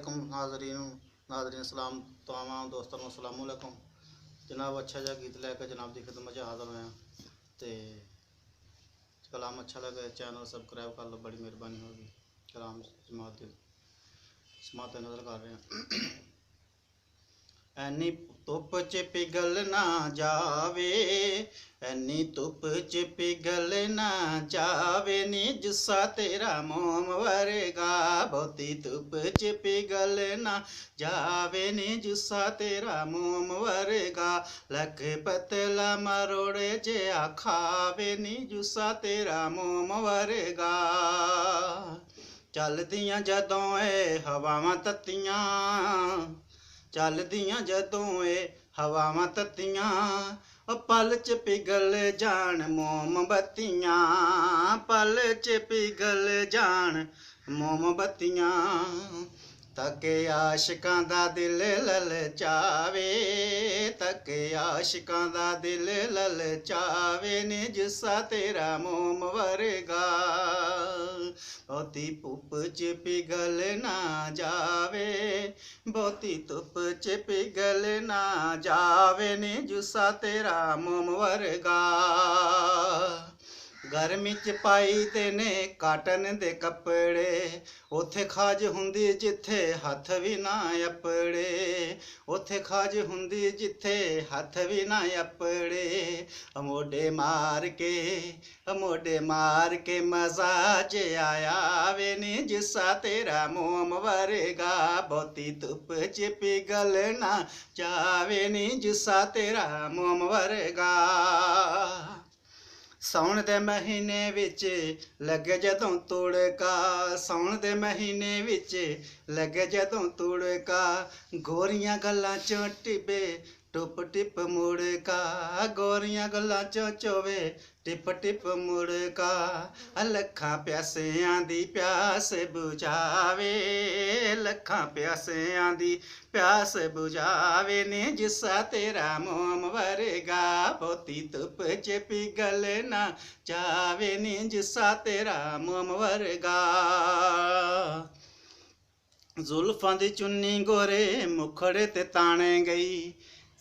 वालेकुम नाजरीन नाजरीन सलाम तमाम दोस्तों को अस्सलाम वालेकुम जनाब। अच्छा जहा गीत लैके जनाब की खिदमत हाज़िर होया तो कलाम अच्छा लगे चैनल सबसक्राइब कर लो, बड़ी मेहरबानी होगी। कलाम समात नज़र कर रहे हैं। एनी धुप च पिघल ना जावे, एनी धुप च पिघल ना जावे नी जुस्सा तेरा मोम वर्गा। बहुती धुप च पिघल ना जावे नी जुस्सा तेरा मोम वर्गा। लख पतला मरोड़े जे खावे नी जुस्सा तेरा मोम वर्गा। चलदियां जदों ए हवावां तत्तियां, चलदियां जदों ए हवावां तत्तियां, पल च पिघल जान मोमबत्तियां, पल च पिघल जान मोमबत्तियां। तके आशिकां दा दिल ललचावे, तके आशिकां दा दिल ललचावे नी जुस्सा तेरा मोम वर्गा। बहुती धुप च पिघल ना जावे, बहुती धुप च पिघल ना जावे नी जुस्सा तेरा मोम वर्गा। गर्मी च पाई तेने काटन दे कपड़े, उथे खाज हुंदी जिथे हथ भी ना अपड़े, उथे खाज हुंदी जिथे हथ भी ना अपड़े। मोढे मार के मजा ज आया वे नी जुस्सा तेरा मोम वर्गा। बहुती धुप च पिघल ना जावे नी जुस्सा तेरा मोम वर्गा। साउण दे महीने विच लगे जदों तुड़का, साउण दे महीने विच लगे जदों तुड़का, गोरियां गल्लां चों टिबे टुप टिप मुड़का, गोरियां गल्लां चों चोवे टिप टिप मुड़का। लखां प्यासियां दी प्यास बुझावे, लखां प्यासियां दी प्यास बुझावे नी जुस्सा तेरा मोम वर्गा। बहुती धुप च पिघल ना जावे नी जुस्सा तेरा मोम वर्गा। जुल्फां दी चुन्नी गोरे मुखड़े ते ताने गई,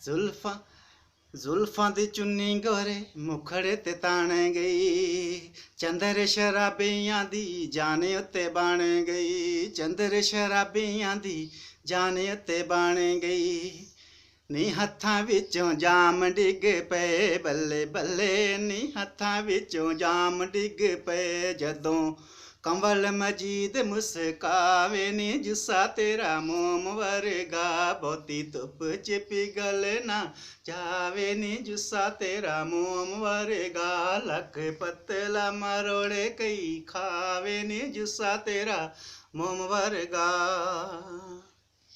जुल्फां दी चुन्नी गोरे मुखड़े ते ताने गई। चंदर शराबियां दी जाने उत्ते बन गई, चंदर शराबियां दी जाने उत्ते बन गई। नी हत्थां विचों जाम डिग पे बल्ले बल्ले, नी हत्थां विचों जाम डिग पे जदों कंवल मजीद मुस्कावे नी जुस्सा तेरा मोम वर्गा। बहुती धुप च पिघल ना जावे नी जुस्सा तेरा मोम वर्गा। लख पतला मरोड़े कई खावे नी जुस्सा तेरा मोम वर्गा।